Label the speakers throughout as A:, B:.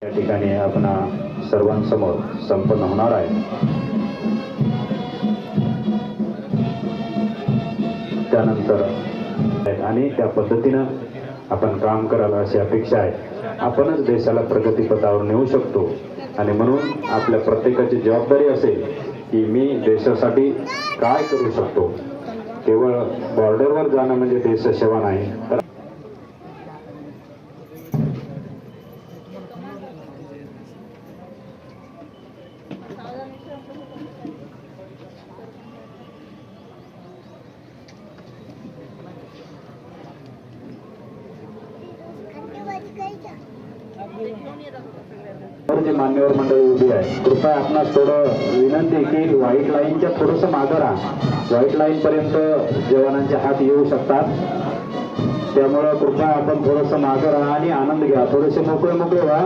A: या ठिकाणी आपणा सर्वांसमोर संपन्न होणार आहे। त्यानंतर आणि त्या पद्धतीने आपण काम करायला अशी अपेक्षा आहे। आपणच देशाला प्रगतीपथावर नेऊ शकतो आणि म्हणून आपल्या प्रत्येकाची जबाबदारी असेल की मी देशासाठी काय करू शकतो। केवळ बॉर्डरवर जाणं म्हणजे देशसेवा नाही, तर जे मान्यवर मंडळी उभी आहे, कृपया आपणास थोडं विनंती आहे की व्हाईट लाईनच्या थोडंसं मागं राहा। व्हाईट लाईन पर्यंत जवानांचे हात येऊ शकतात, त्यामुळे कृपया आपण थोडंसं मागं राहा आणि आनंद घ्या। थोडेसे मोकळे मोकळे व्हा।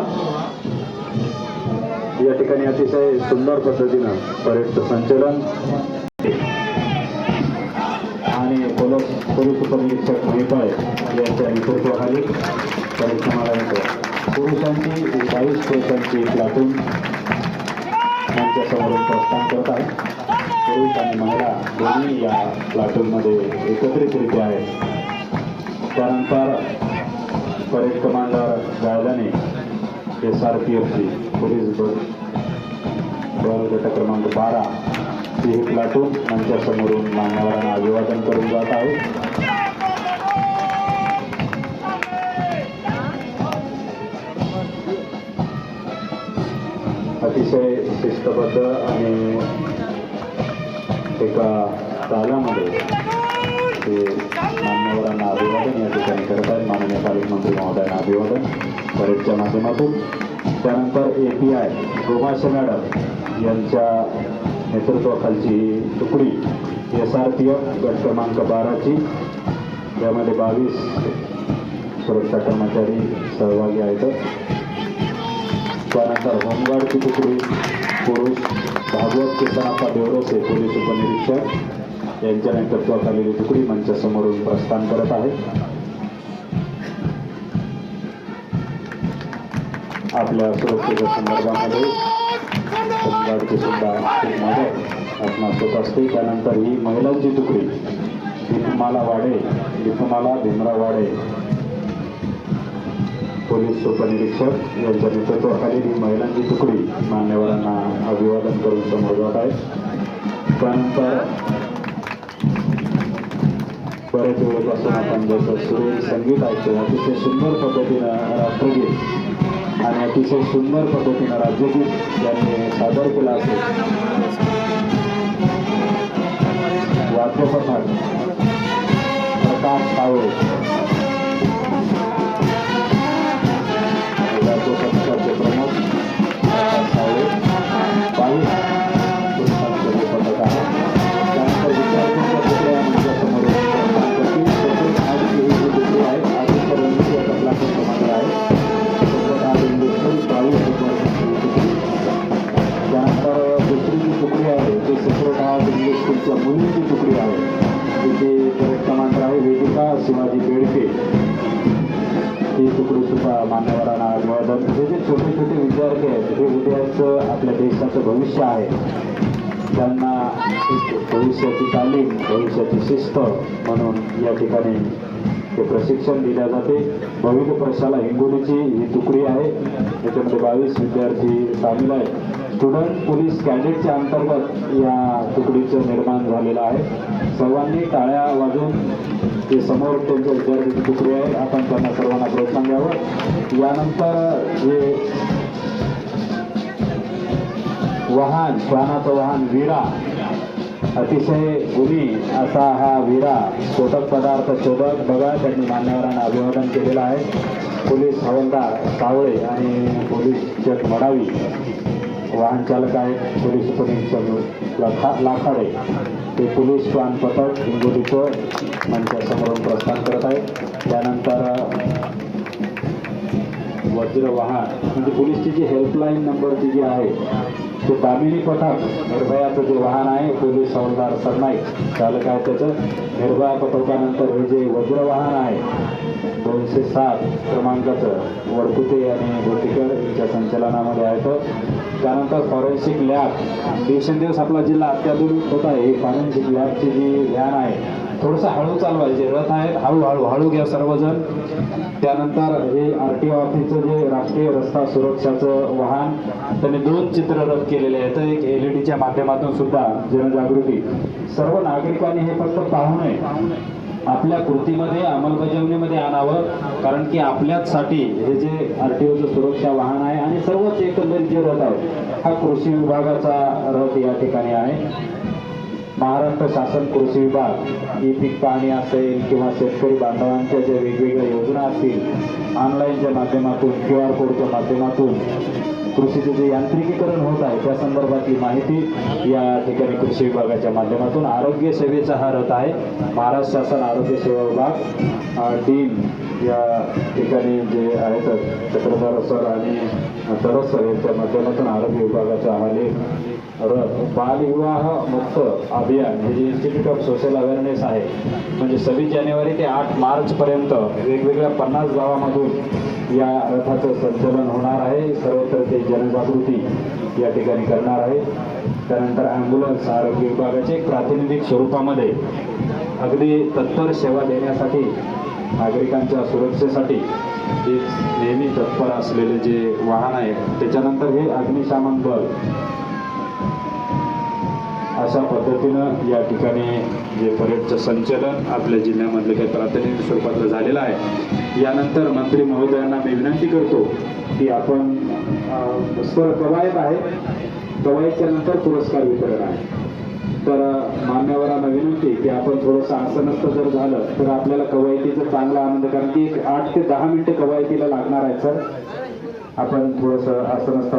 A: या ठिकाणी अतिशय सुंदर पद्धतीनं परेडचं संचलन आणि पोलीस उपनिरीक्षक महिपाळ यांच्या नेतृत्वाखाली कार्यक्रमाला येतो। पुरुषांची 22 पुरुषांची प्लाटून यांच्यासमोरून प्रस्थान करत आहे। पुरुष आणि महिला दोन्ही या प्लाटूनमध्ये एकत्रितरित्या आहेत। त्यानंतर परेड कमांडर गायदाने SRPFची पोलीस बल गट क्रमांक 12 ही प्लाटून यांच्यासमोरून मान्यवरांना अभिवादन करून जात आहे। अतिशय शिस्तबद्ध आणि एका तालामध्ये ते मान्यवरांना अभिवादन या ठिकाणी करत आहेत। माननीय पालकमंत्री महोदयांना अभिवादन परेडच्या माध्यमातून। त्यानंतर API गोमाशे मॅडम यांच्या नेतृत्वाखालची तुकडी SRPF गट क्रमांक 12ची, यामध्ये 22 सुरक्षा कर्मचारी सहभागी आहेत। त्यानंतर होमगार्डची तुकडी पुरुष भागवत किसनाप्पा देवरसे पोलीस उपनिरीक्षक यांच्या नेतृत्वाखालील तुकडी मंचासमोरून प्रस्थान करत आहे। आपल्या सुरक्षेच्या संदर्भामध्ये होमगार्डची सुद्धा मदत आपणास होत असते। त्यानंतर ही महिलांची तुकडी दीपमाला भीमराव वाडे पोलीस उपनिरीक्षक यांच्या नेतृत्वाखाली ही महिलांची तुकडी मान्यवरांना अभिवादन करून समोर जात आहे। त्यानंतर बरेच वेळेपासून आपण जसं सुरेख संगीत ऐकतो, अतिशय सुंदर पद्धतीनं राष्ट्रगीत आणि अतिशय सुंदर पद्धतीनं राज्यगीत यांनी सादर केलं असेल। वाद्यपथक प्रकाश सावळे, पथकाचे प्रमुख सावळे 22 पुरुषांचे पथक आहे। त्यानंतर विद्यार्थ्यांच्या तुकड्या मंचासमोर प्रस्थान करतील। तुकडी आहे आजपर्यंत आपला क्रमांक आहे 22 विद्यार्थ्यांची तुकडी। त्यानंतर दुसरी जी तुकडी आहे ती सेक्रेट इंग्लिश स्कूलच्या मुलींची तुकडी आहे। तिथे परेड कमांडर आहे वेदिका शिवाजी बेडके, ही तुकडी सुद्धा मान्यवरांना अभिवादन। हे जे छोटे छोटे विद्यार्थी आहेत हे उद्याचं आपल्या देशाचं भविष्य आहे। त्यांना भविष्याची तालीम, भविष्याची शिस्त म्हणून या ठिकाणी हे प्रशिक्षण दिले जाते। भविष्य प्रशाला हिंगोलीची ही तुकडी आहे, याच्यामध्ये 22 विद्यार्थी सामील आहेत। स्टुडंट पोलीस कॅडेटच्या अंतर्गत या तुकडीचं निर्माण झालेलं आहे। सर्वांनी टाळ्या वाजवून ते समोर त्यांच्या विद्यार्थ्यांची तुकडी आहे, आपण त्यांना सर्वांना प्रोत्साहन द्यावं। यानंतर हे वाहन, श्वानाचं वाहन वीरा, अतिशय गुणी असा हा वीरा स्फोटक पदार्थ शोधक बघा त्यांनी मान्यवरांना अभिवादन केलेलं आहे। पोलीस हवालदार सावळे आणि पोलीस चक मडावी वाहन चालक आहेत। पोलीस उपनिरीक्षक लाखाडे ते पोलीस श्वान पथक हिंगोलीचं मंचासमोरून प्रस्थान करत आहे। त्यानंतर वज्र वाहन म्हणजे पोलीसची जी हेल्पलाईन नंबरची जी आहे ते दामिनी पथक निर्भयाचं जे वाहन आहे, पोलीस हवालदार सरनाईक चालक आहे त्याचं। निर्भया पथकानंतर हे जे वज्र वाहन आहे 207 क्रमांकाचं वडकुते आणि गोटीकर यांच्या संचलनामध्ये आहेत. त्यानंतर फॉरेन्सिक लॅब दिवसेंदिवस आपला जिल्हा अत्याधुनिक होत आहे. ही फॉरेन्सिक लॅबची जी व्हॅन आहे थोडंसं हळू चालवायचे, रथ आहेत हळू घ्या सर्वजण. त्यानंतर हे RTO ऑफिसचं जे राष्ट्रीय रस्ता सुरक्षाचं वाहन त्यांनी 2 चित्ररथ केलेले आहेत. एक LED च्या माध्यमातून सुद्धा जनजागृती. सर्व नागरिकांनी हे फक्त पाहू नये, आपल्या कृतीमध्ये अंमलबजावणीमध्ये आणावं, कारण की आपल्याचसाठी हे जे RTOचं सुरक्षा वाहन आहे आणि सर्वच एकंदरीत जे रथ आहे हा कृषी विभागाचा रथ या ठिकाणी आहे. महाराष्ट्र शासन कृषी विभाग ई पीक पाहणी असेल किंवा शेतकरी बांधवांच्या ज्या वेगवेगळ्या योजना असतील, ऑनलाईनच्या माध्यमातून QR कोडच्या माध्यमातून कृषीचे जे यांत्रिकीकरण होत आहे त्या संदर्भातली माहिती या ठिकाणी कृषी विभागाच्या माध्यमातून. आरोग्य सेवेचा हा रथ आहे. महाराष्ट्र शासन आरोग्य सेवा विभाग डीन या ठिकाणी जे आहेत चक्रधर सर आणि तरस सर यांच्या माध्यमातून आरोग्य विभागाचा हा बालविवाह मुक्त अभियान हे जे इन्स्टिट्यूट ऑफ सोशल अवेअरनेस आहे, म्हणजे 26 जानेवारी ते 8 मार्चपर्यंत वेगवेगळ्या 50 गावामधून या रथाचं संचलन होणार आहे. सर्वत्र ते जनजागृती या ठिकाणी करणार आहे. त्यानंतर ॲम्ब्युलन्स आरोग्य विभागाचे प्रातिनिधिक स्वरूपामध्ये अगदी तत्पर सेवा देण्यासाठी, नागरिकांच्या सुरक्षेसाठी जे नेहमी तत्पर असलेले जे वाहन आहे. त्याच्यानंतर हे अग्निशामक दल अशा पद्धतीनं या ठिकाणी जे परेडचं संचलन आपल्या जिल्ह्यामधलं काही प्रातिनिधिक स्वरूपातलं झालेलं आहे. यानंतर मंत्री महोदयांना मी विनंती करतो की आपण कवायत आहे, कवायतच्या नंतर पुरस्कार वितरण आहे. तर मान्यवरांना विनंती की आपण थोडंसं आसनस्थ जर झालं तर आपल्याला कवायतीचा चांगला आनंद, कारण की 8 ते 10 मिनिटं कवायतीला लागणार आहे. सर आपण थोडंसं आसनस्थ